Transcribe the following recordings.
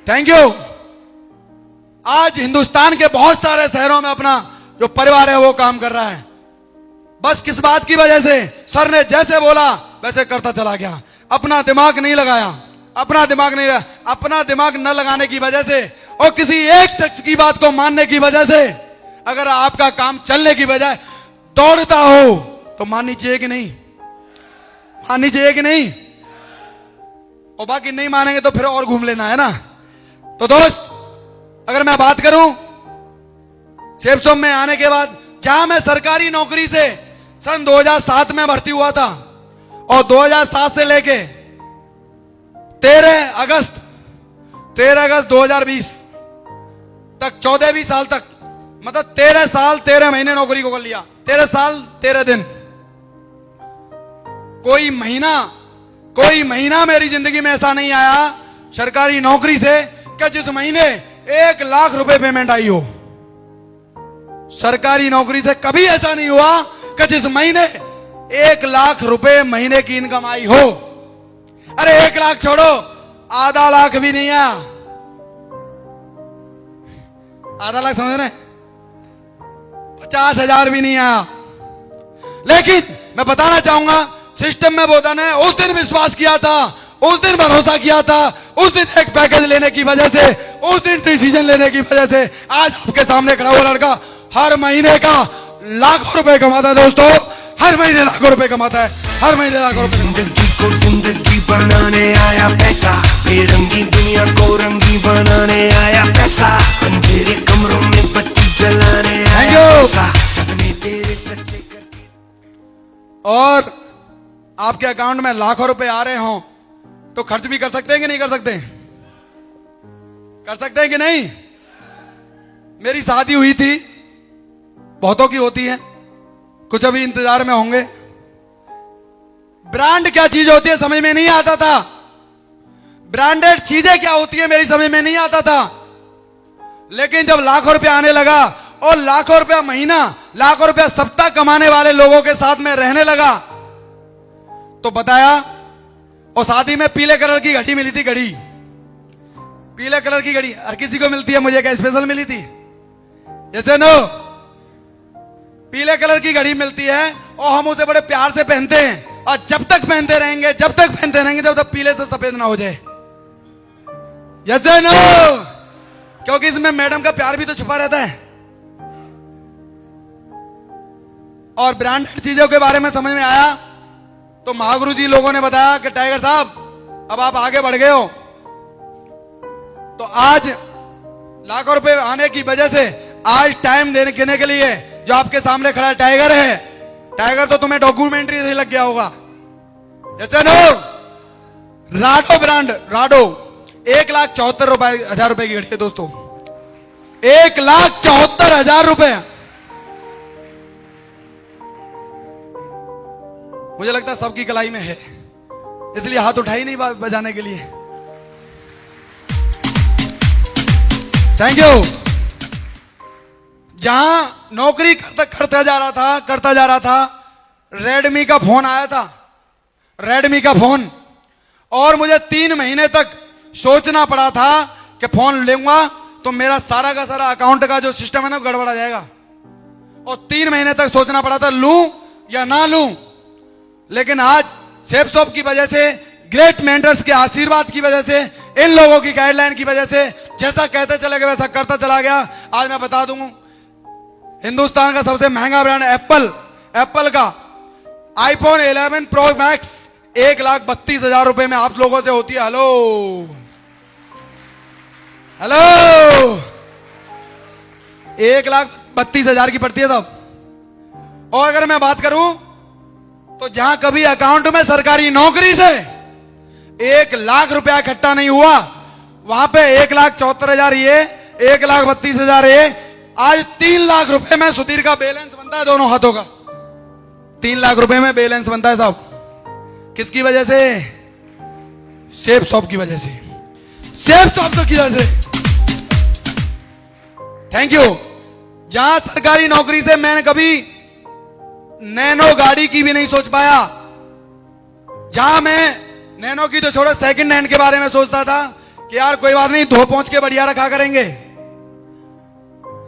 Thank you. आज हिंदुस्तान के बहुत सारे शहरों में अपना जो परिवार है वो काम कर रहा है। बस किस बात की वजह से? सर ने जैसे बोला वैसे करता चला गया, अपना दिमाग नहीं लगाया। अपना दिमाग न लगाने की वजह से और किसी एक शख्स की बात को मानने की वजह से अगर आपका काम चलने की बजाय दौड़ता हो तो माननी चाहिए कि नहीं? माननी चाहिए कि नहीं? और बाकी नहीं मानेंगे तो फिर और घूम लेना है ना। तो दोस्त, अगर मैं बात करूं शेप शॉप में आने के बाद, जहां मैं सरकारी नौकरी से सन 2007 में भर्ती हुआ था और 2007 से लेके 13 अगस्त 2020 तक 14-20 साल तक, मतलब 13 साल 13 महीने नौकरी को कर लिया। 13 साल 13 दिन। कोई महीना मेरी जिंदगी में ऐसा नहीं आया सरकारी नौकरी से कि जिस महीने 1 लाख रुपए पेमेंट आई हो। सरकारी नौकरी से कभी ऐसा नहीं हुआ कि जिस महीने 1 लाख रुपए महीने की इनकम आई हो। अरे 1 लाख छोड़ो, आधा लाख भी नहीं आया। आधा लाख समझ रहे? 50,000 भी नहीं आया। लेकिन मैं बताना चाहूंगा, सिस्टम में बोधन है, उस दिन विश्वास किया था, उस दिन भरोसा किया था, उस दिन एक पैकेज लेने की वजह से, उस दिन डिसीजन लेने की वजह से आज आपके सामने खड़ा हुआ लड़का हर महीने का लाखों रुपए कमाता है। दोस्तों, हर महीने लाखों रुपए कमाता है, हर महीने लाखों रुपए। जिंदगी को जिंदगी बनाने आया पैसा, बेरंगी दुनिया को रंगी बनाने आया पैसा, अंधेरे कमरों में बत्ती जलाने आया पैसा, सपने तेरे सच्चे करके। और आपके अकाउंट में लाखों रुपए आ रहे हों तो खर्च भी कर सकते हैं कि नहीं कर सकते? कर सकते हैं कि नहीं? मेरी शादी हुई थी, बहुतों की होती है, कुछ अभी इंतजार में होंगे। ब्रांड क्या चीज होती है समझ में नहीं आता था। ब्रांडेड चीजें क्या होती है मेरी समझ में नहीं आता था। लेकिन जब लाखों रुपया आने लगा और लाखों रुपया महीना, लाखों रुपया सप्ताह कमाने वाले लोगों के साथ में रहने लगा तो बताया। और शादी में पीले कलर की घड़ी मिली थी, घड़ी, पीले कलर की घड़ी हर किसी को मिलती है, मुझे क्या स्पेशल मिली थी? जैसे नो, पीले कलर की घड़ी मिलती है और हम उसे बड़े प्यार से पहनते हैं और जब तक पहनते रहेंगे जब तक पीले से सफेद ना हो जाए। जैसे नो, क्योंकि इसमें मैडम का प्यार भी तो छुपा रहता है। और ब्रांडेड चीजों के बारे में समझ में आया तो महागुरु जी लोगों ने बताया कि टाइगर साहब अब आप आगे बढ़ गए हो। तो आज लाखों रुपए आने की वजह से आज टाइम देने के लिए जो आपके सामने खड़ा टाइगर है, टाइगर तो तुम्हें डॉक्यूमेंट्री से लग गया होगा। जैसे नो, राडो ब्रांड, राडो 1,74,000 रुपए की घड़ी है दोस्तों, 1,74,000 रुपए। मुझे लगता है सबकी कलाई में है, इसलिए हाथ उठाई नहीं बजाने के लिए। Thank you. जहां नौकरी करता जा रहा था, रेडमी का फोन आया था, रेडमी का फोन। और मुझे 3 महीने तक सोचना पड़ा था कि फोन लूंगा तो मेरा सारा का सारा अकाउंट का जो सिस्टम है ना गड़बड़ा जाएगा। और 3 महीने तक सोचना पड़ा था लूं या ना लूं। लेकिन आज शेप शॉप की वजह से, ग्रेट मेंटर्स के आशीर्वाद की वजह से, इन लोगों की गाइडलाइन की वजह से जैसा कहते चले गए वैसा करता चला गया। आज मैं बता दूं, हिंदुस्तान का सबसे महंगा ब्रांड एप्पल का आईफोन 11 प्रो मैक्स 1,32,000 रुपए में आप लोगों से होती है। हेलो 1,32,000 की पड़ती है साहब। और अगर मैं बात करूं तो जहां कभी अकाउंट में सरकारी नौकरी से 1 लाख रुपया इकट्ठा नहीं हुआ, वहां पे 1,74,000 ये, 1,32,000 ये, आज 3 लाख रुपए में सुधीर का बैलेंस बनता है दोनों हाथों का। 3 लाख रुपए में बैलेंस बनता है साहब। किसकी वजह से? शेप शॉप की वजह से, शेप शॉप की वजह से। Thank you. जहां सरकारी नौकरी से मैंने कभी नैनो गाड़ी की भी नहीं सोच पाया, जहां मैं नैनो की तो छोड़ो सेकंड हैंड के बारे में सोचता था कि यार कोई बात नहीं, धो पहुंच के बढ़िया रखा करेंगे,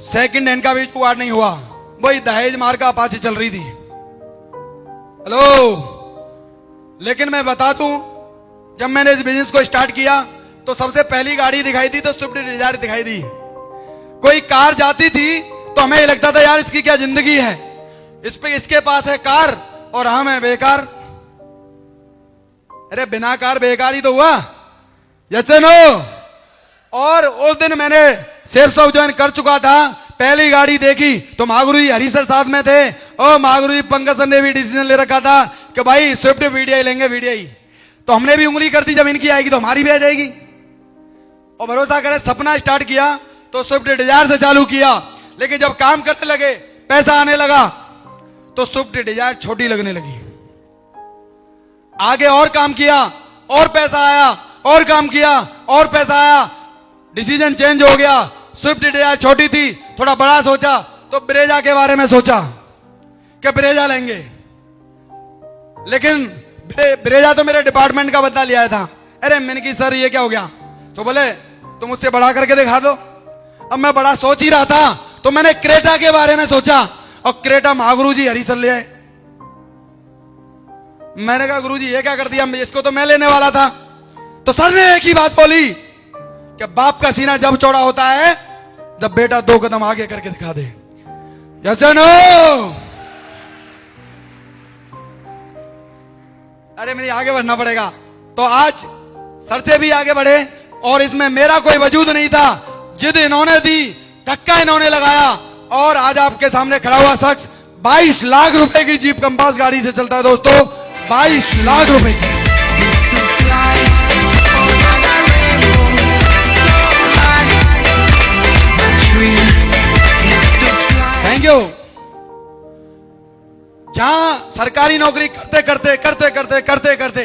सेकंड हैंड का भी जुगाड़ नहीं हुआ। वही दहेज मार का अपाची चल रही थी। हेलो, लेकिन मैं बता दूं, जब मैंने इस बिजनेस को स्टार्ट किया तो सबसे पहली गाड़ी दिखाई दी तो स्विफ्ट डिजायर दिखाई दी। कोई कार जाती थी तो हमें लगता था यार इसकी क्या जिंदगी है, इसके पास है कार और हम है बेकार। अरे बिना कार बेकार ही तो हुआ, यस नो। और उस दिन मैंने सेफ शॉप ज्वाइन कर चुका था, पहली गाड़ी देखी तो महागुरु जी हरी सर साथ में थे और महागुरु जी पंकज सर ने भी डिसीजन ले रखा था कि भाई स्विफ्ट वीडियो लेंगे, वीडियो। तो हमने भी उंगली कर दी, जब इनकी आएगी तो हमारी भी आ जाएगी। और भरोसा करें, सपना स्टार्ट किया तो स्विफ्ट डिजायर से चालू किया, लेकिन जब काम करने लगे, पैसा आने लगा तो स्विफ्ट डिजायर छोटी लगने लगी। आगे और काम किया और पैसा आया, और काम किया और पैसा आया, डिसीजन चेंज हो गया। स्विफ्ट डिजायर छोटी थी, थोड़ा बड़ा सोचा तो ब्रेजा के बारे में सोचा कि ब्रेजा लेंगे, लेकिन ब्रेजा तो मेरे डिपार्टमेंट का बदला लिया था। अरे मैंने की सर ये क्या हो गया, तो बोले तुम उससे बड़ा करके दिखा दो। अब मैं बड़ा सोच ही रहा था तो मैंने क्रेटा के बारे में सोचा और क्रेटा महागुरु जी हरी सर ले आए। मैंने कहा गुरु जी ये क्या कर दिया, इसको तो मैं लेने वाला था। तो सर ने एक ही बात बोली कि बाप का सीना जब चौड़ा होता है जब बेटा 2 कदम आगे करके दिखा दे। Yes no. अरे मेरी आगे बढ़ना पड़ेगा। तो आज सर से भी आगे बढ़े, और इसमें मेरा कोई वजूद नहीं था, जिद इन्होंने दी, धक्का इन्होंने लगाया, और आज आपके सामने खड़ा हुआ शख्स 22 लाख रुपए की जीप कंपास गाड़ी से चलता है दोस्तों, 22 लाख रुपए की। Thank you. जहां सरकारी नौकरी करते करते करते करते करते करते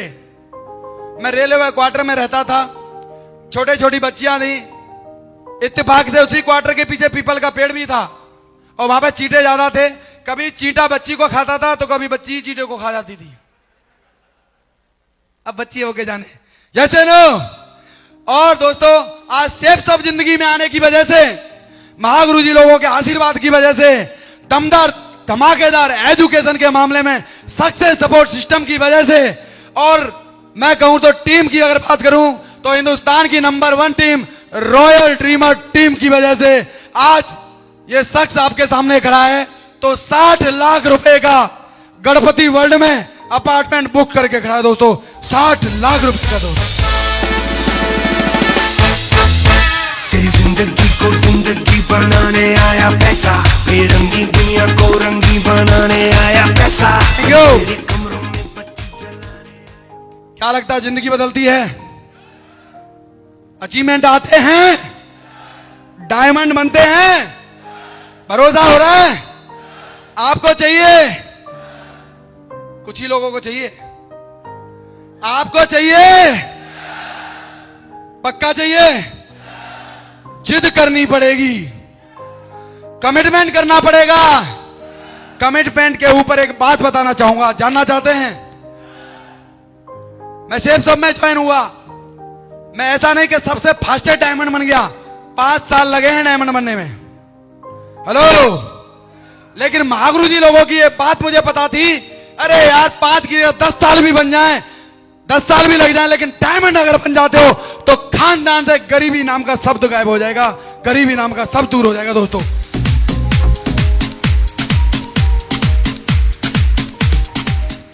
मैं रेलवे क्वार्टर में रहता था, छोटे छोटी बच्चियां थी, इत्तेफाक से उसी क्वार्टर के पीछे पीपल का पेड़ भी था और वहां पे चींटे ज्यादा थे। कभी चींटा बच्ची को खाता था तो कभी बच्ची ही चींटे को खा जाती थी। अब बच्ची होके जाने, जैसे नो। और दोस्तों, आज सेफ सब जिंदगी में आने की वजह से, महागुरु जी लोगों के आशीर्वाद की वजह से, दमदार धमाकेदार एजुकेशन के मामले में सक्सेस सपोर्ट सिस्टम की वजह से, और मैं कहूं तो टीम की अगर बात करूं तो हिंदुस्तान की number 1 team royal dreamer team की वजह से आज ये शख्स आपके सामने खड़ा है। तो 60 लाख रुपए का गणपति वर्ल्ड में अपार्टमेंट बुक करके खड़ा है दोस्तों, 60 लाख रुपए का। दोस्तों तेरी जिंदगी को जिंदगी बनाने आया पैसा, बेरंगी दुनिया को रंगी बनाने आया पैसा। तेरे कमरों में बत्ती जलाने। क्या लगता है जिंदगी बदलती है? अचीवमेंट आते हैं, डायमंड बनते हैं, भरोसा हो रहा है? आपको चाहिए, कुछ ही लोगों को चाहिए, आपको चाहिए, पक्का चाहिए, जिद करनी पड़ेगी, कमिटमेंट करना पड़ेगा। कमिटमेंट के ऊपर एक बात बताना चाहूंगा, जानना चाहते हैं? मैं सेफ सब में ज्वाइन हुआ, मैं ऐसा नहीं कि सबसे फास्टेस्ट डायमंड बन गया, 5 साल लगे हैं डायमंड बनने में। हेलो, लेकिन महागुरु जी लोगों की ये बात मुझे पता थी, अरे यार 5 की 10 साल भी बन जाएं, 10 साल भी लग जाए, लेकिन डायमंड अगर बन जाते हो तो खानदान से गरीबी नाम का शब्द गायब हो जाएगा, गरीबी नाम का शब्द दूर हो जाएगा। दोस्तों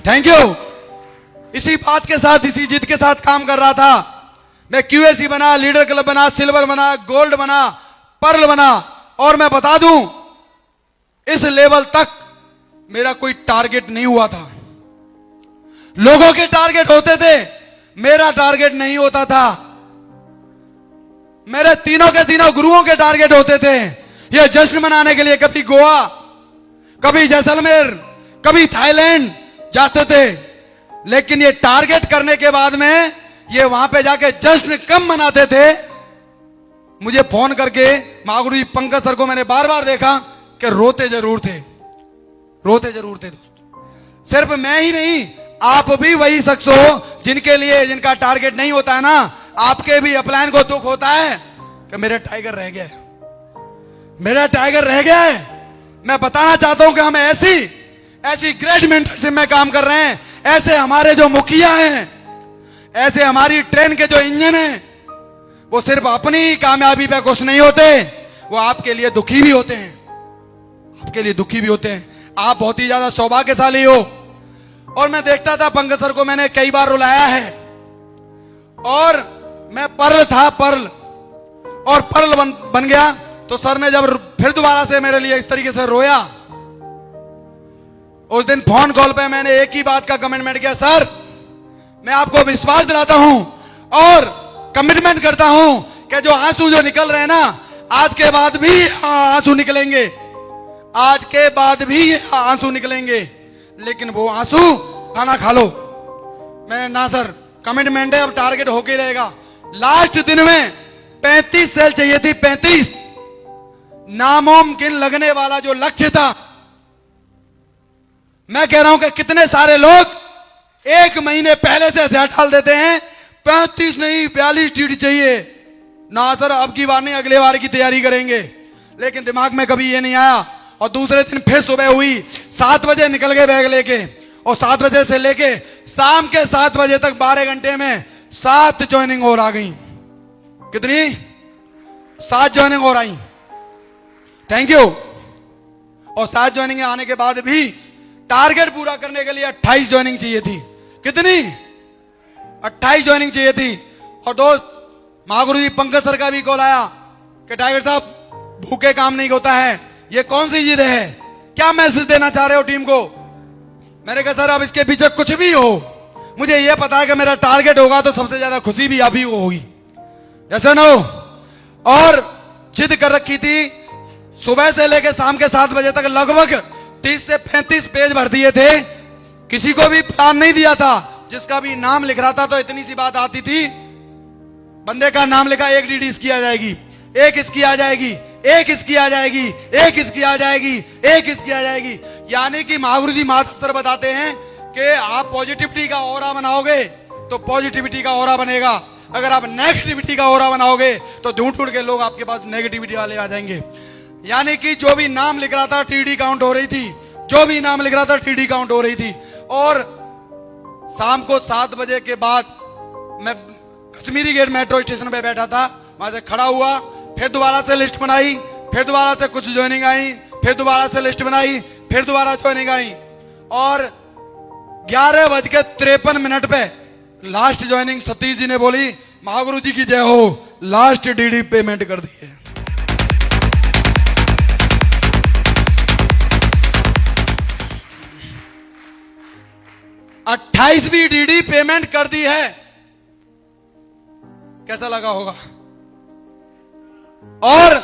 थैंक यू। इसी बात के साथ, इसी जिद के साथ काम कर रहा था मैं। क्यूएसी बना, लीडर क्लब बना, सिल्वर बना, गोल्ड बना, पर्ल बना, और मैं बता दूं इस लेवल तक मेरा कोई टारगेट नहीं हुआ था। लोगों के टारगेट होते थे, मेरा टारगेट नहीं होता था। मेरे तीनों के तीनों गुरुओं के टारगेट होते थे ये जश्न मनाने के लिए। कभी गोवा, कभी जैसलमेर, कभी थाईलैंड जाते थे, लेकिन ये टारगेट करने के बाद में ये वहां पे जाके जश्न कम मनाते थे। मुझे फोन करके महागुरु जी पंकज सर को मैंने बार बार देखा कि रोते जरूर थे, रोते जरूर थे। दोस्तों सिर्फ मैं ही नहीं, आप भी वही शख्स हो जिनके लिए, जिनका टारगेट नहीं होता है ना, आपके भी अपलाइन को दुख होता है कि मेरा टाइगर रह गया है, मेरा टाइगर रह गया है। मैं बताना चाहता हूं कि हम ऐसी ग्रेट मेंटरशिप में काम कर रहे हैं। ऐसे हमारे जो मुखिया हैं, ऐसे हमारी ट्रेन के जो इंजन हैं, वो सिर्फ अपनी कामयाबी पे खुश नहीं होते, वो आपके लिए दुखी भी होते हैं, आपके लिए दुखी भी होते हैं। आप बहुत ही ज्यादा सौभाग्यशाली हो। और मैं देखता था पंकज सर को मैंने कई बार रुलाया है, और मैं पर्ल था, पर्ल, और पर्ल बन गया। तो सर ने जब फिर दोबारा से मेरे लिए इस तरीके से रोया, उस दिन फोन कॉल पे मैंने एक ही बात का कमिटमेंट किया, सर मैं आपको विश्वास दिलाता हूं और कमिटमेंट करता हूं कि जो आंसू जो निकल रहे हैं ना, आज के बाद भी आंसू निकलेंगे, आज के बाद भी आंसू निकलेंगे, लेकिन वो आंसू खाना खा लो। मैंने ना सर, कमिटमेंट है, अब टारगेट होके रहेगा। लास्ट दिन में 35 सेल चाहिए थी, 35। नामुमकिन लगने वाला जो लक्ष्य था, मैं कह रहा हूं कि कितने सारे लोग 1 महीने पहले से हथियार डाल देते हैं। 35 नहीं 42 टीडी चाहिए ना सर, अब की बार नहीं, अगले बार की तैयारी करेंगे। लेकिन दिमाग में कभी ये नहीं आया। और दूसरे दिन फिर सुबह हुई, 7 बजे निकल गए बैग लेके, और 7 बजे से लेके शाम के 7 बजे तक 12 घंटे में 7 ज्वाइनिंग और आ गई। कितनी? 7 ज्वाइनिंग और आई। Thank you. और 7 ज्वाइनिंग आने के बाद भी टारगेट पूरा करने के लिए 28 ज्वाइनिंग चाहिए थी। कितनी? 28 ज्वाइनिंग चाहिए थी। और दोस्त महागुरु जी पंकज सर का भी कॉल आया कि टाइगर साहब भूखे काम नहीं होता है, ये कौन सी जिद है, क्या मैसेज देना चाह रहे हो टीम को? मैंने कहा सर अब इसके पीछे कुछ भी हो, मुझे यह पता है कि मेरा टारगेट होगा तो सबसे ज्यादा खुशी भी आप ही को होगी। ऐसा ना हो। और जिद कर रखी थी, सुबह से लेकर शाम के 7 बजे तक लगभग 30 से 35 पेज भर दिए थे। किसी को भी प्लान नहीं दिया था, जिसका भी नाम लिख रहा था तो इतनी सी बात आती थी, बंदे का नाम लिखा, 1 डीडी इसकी आ जाएगी, 1 इसकी आ जाएगी, 1 इसकी आ जाएगी, 1 इसकी आ जाएगी, 1 इसकी आ जाएगी। यानी कि महागुरु जी माधव सर बताते हैं कि आप पॉजिटिविटी का ऑरा बनाओगे तो पॉजिटिविटी का ऑरा बनेगा, अगर आप नेगेटिविटी का ऑरा बनाओगे तो ढूंढ ढूंढ के लोग आपके पास नेगेटिविटी वाले आ जाएंगे। यानी कि जो भी नाम लिख रहा था टीडी काउंट हो रही थी, जो भी नाम लिख रहा था टीडी काउंट हो रही थी। और शाम को 7 बजे के बाद मैं कश्मीरी गेट मेट्रो स्टेशन पे बैठा था, वहां से खड़ा हुआ, फिर दोबारा से लिस्ट बनाई, फिर दोबारा से कुछ ज्वाइनिंग आई, फिर दोबारा से लिस्ट बनाई, फिर दोबारा ज्वाइनिंग आई, और 11:53 पे लास्ट ज्वाइनिंग सतीश जी ने बोली, महागुरु जी की जय हो, लास्ट डीडी पेमेंट कर दी है। अट्ठाईसवीं डीडी पेमेंट कर दी है। कैसा लगा होगा? और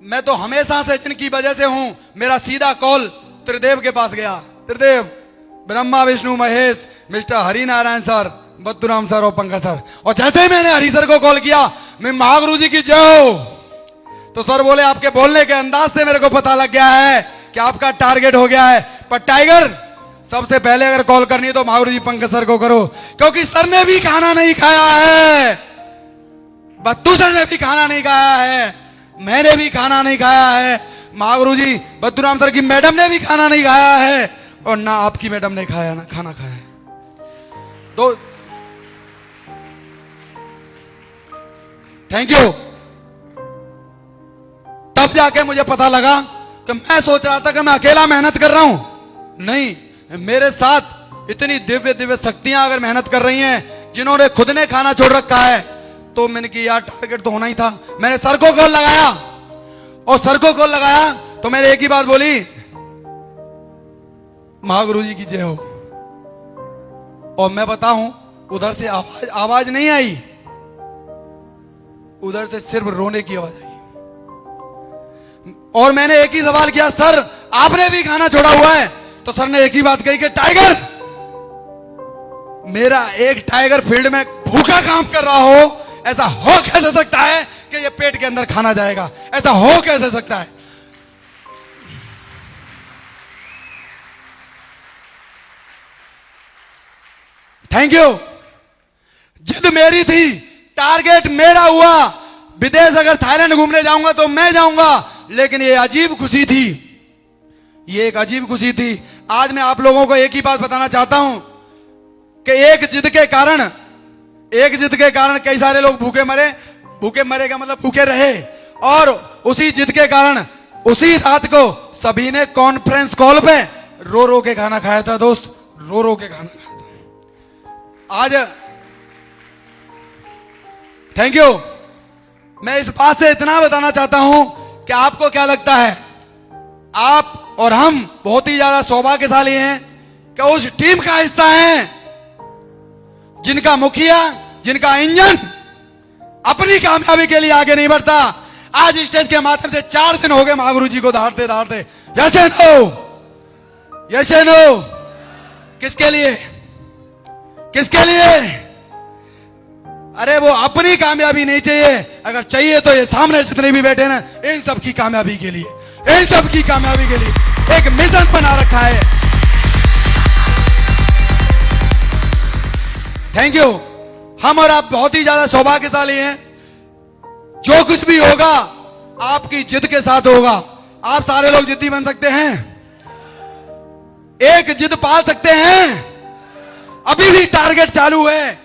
मैं तो हमेशा से जिनकी वजह से हूं, मेरा सीधा कॉल त्रिदेव के पास गया। Tridev, Brahma Vishnu Mahesh, mister Hari Narayan sir, Badduram sir और पंकज सर। और जैसे ही मैंने हरि सर को कॉल किया, मैं महागुरु जी की जय हो, तो सर बोले आपके बोलने के अंदाज से मेरे को पता लग गया है कि आपका टारगेट हो गया है। पर टाइगर, सबसे पहले अगर कॉल करनी है तो महागुरु जी पंकज सर को करो, क्योंकि सर ने भी खाना नहीं खाया है, बद्दू सर ने भी खाना नहीं खाया है, मैंने भी खाना नहीं खाया है, महागुरु जी बद्दूराम सर की मैडम ने भी खाना नहीं खाया है, और ना आपकी मैडम ने खाया ना खाना खाया है। तो थैंक यू। तब जाके मुझे पता लगा कि मैं सोच रहा था कि मैं अकेला मेहनत कर रहा हूं, नहीं, मेरे साथ इतनी दिव्य दिव्य शक्तियां अगर मेहनत कर रही हैं, जिन्होंने खुद ने खाना छोड़ रखा है, तो मैंने कि यार टारगेट तो होना ही था। मैंने सर को कॉल लगाया, और सर को कॉल लगाया तो मैंने एक ही बात बोली, महागुरु जी की जय हो। और मैं बताऊं, उधर से आवाज नहीं आई, उधर से सिर्फ रोने की आवाज आई। और मैंने एक ही सवाल किया, सर आपने भी खाना छोड़ा हुआ है? तो सर ने एक ही बात कही कि टाइगर, मेरा एक टाइगर फील्ड में भूखा काम कर रहा हो, ऐसा हो कैसे सकता है कि ये पेट के अंदर खाना जाएगा? ऐसा हो कैसे सकता है? Thank you. जिद मेरी थी टारगेट मेरा हुआ। विदेश अगर थाईलैंड घूमने जाऊंगा तो मैं जाऊंगा, लेकिन ये अजीब खुशी थी, ये एक अजीब खुशी थी। आज मैं आप लोगों को एक ही बात बताना चाहता हूं कि एक जिद के कारण कई सारे लोग भूखे मरे का मतलब भूखे रहे, और उसी जिद के कारण उसी रात को सभी ने कॉन्फ्रेंस कॉल पे रो रो के खाना खाया था दोस्त, रो रो के खाना खाया था। आज थैंक यू। मैं इस बात से इतना बताना चाहता हूं कि आपको क्या लगता है, आप और हम बहुत ही ज्यादा सौभाग्यशाली हैं कि उस टीम का हिस्सा हैं जिनका मुखिया, जिनका इंजन अपनी कामयाबी के लिए आगे नहीं बढ़ता। आज स्टेज के माध्यम से 4 दिन हो गए महागुरु जी को दहाड़ते दहाड़ते। यस एंड नो, किसके लिए, किसके लिए? अरे वो अपनी कामयाबी नहीं चाहिए, अगर चाहिए तो ये सामने जितने भी बैठे ना, इन सब की कामयाबी के लिए, इन सब की कामयाबी के लिए एक मिशन बना रखा है। Thank you. हम और आप बहुत ही ज्यादा सौभाग्यशाली हैं। जो कुछ भी होगा आपकी जिद के साथ होगा। आप सारे लोग जिद्दी बन सकते हैं, एक जिद पाल सकते हैं। अभी भी टारगेट चालू है,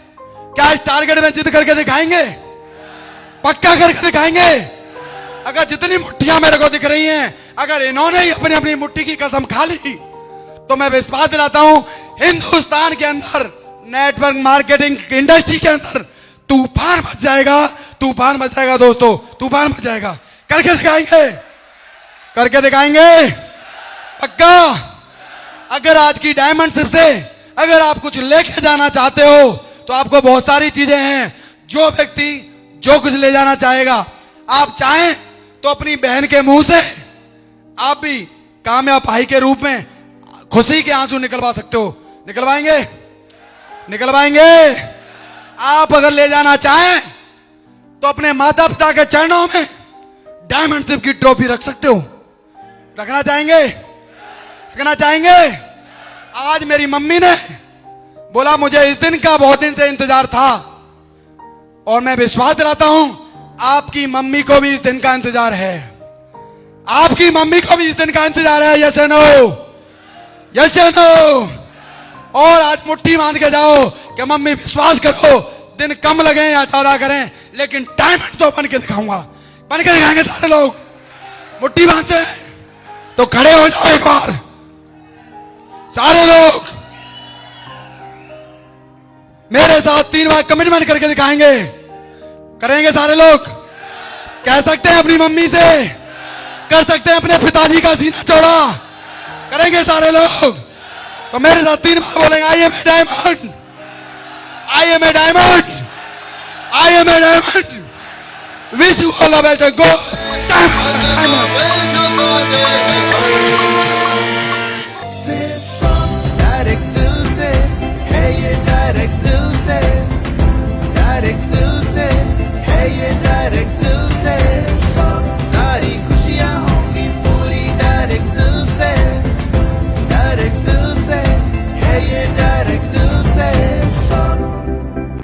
क्या इस टारगेट में जिद करके दिखाएंगे? पक्का करके दिखाएंगे। अगर जितनी मुट्ठियां मेरे को दिख रही हैं, अगर इन्होंने ही अपनी अपनी मुट्ठी की कसम खा ली तो मैं विश्वास दिलाता हूं हिंदुस्तान के अंदर नेटवर्क मार्केटिंग इंडस्ट्री के अंदर तूफान मच जाएगा, तूफान मच जाएगा दोस्तों, तूफान मच जाएगा। करके दिखाएंगे, करके दिखाएंगे पक्का। अगर आज की डायमंड सिर्फ से अगर आप कुछ लेके जाना चाहते हो तो आपको बहुत सारी चीजें हैं। जो व्यक्ति जो कुछ ले जाना चाहेगा, आप चाहें तो अपनी बहन के मुंह से आप भी कामयाब भाई के रूप में खुशी के आंसू निकलवा सकते हो। निकलवाएंगे, निकलवाएंगे। आप अगर ले जाना चाहें तो अपने माता पिता के चरणों में डायमंड शिप की ट्रॉफी रख सकते हो। रखना चाहेंगे, रखना चाहेंगे। आज मेरी मम्मी ने बोला मुझे इस दिन का बहुत दिन से इंतजार था, और मैं विश्वास दिलाता हूं आपकी मम्मी को भी इस दिन का इंतजार है। आपकी मम्मी को भी इस दिन का इंतजार है। Yes no, yes no. और आज मुट्ठी बांध के जाओ कि मम्मी विश्वास करो, दिन कम लगे या ज्यादा करें, लेकिन डायमंड तो बन के दिखाऊंगा, बन के दिखाएंगे सारे लोग। मुट्ठी बांधते हैं तो खड़े हो जाओ एक बार सारे लोग, मेरे साथ 3 बार कमिटमेंट करके दिखाएंगे। करेंगे सारे लोग? कह सकते हैं अपनी मम्मी से, कर सकते हैं अपने पिताजी का सीना चौड़ा। करेंगे सारे लोग? तो मेरे साथ 3 बार बोलेंगे I am a diamond, I am a diamond, I am a diamond. Wish you all the best. Go diamond, diamond.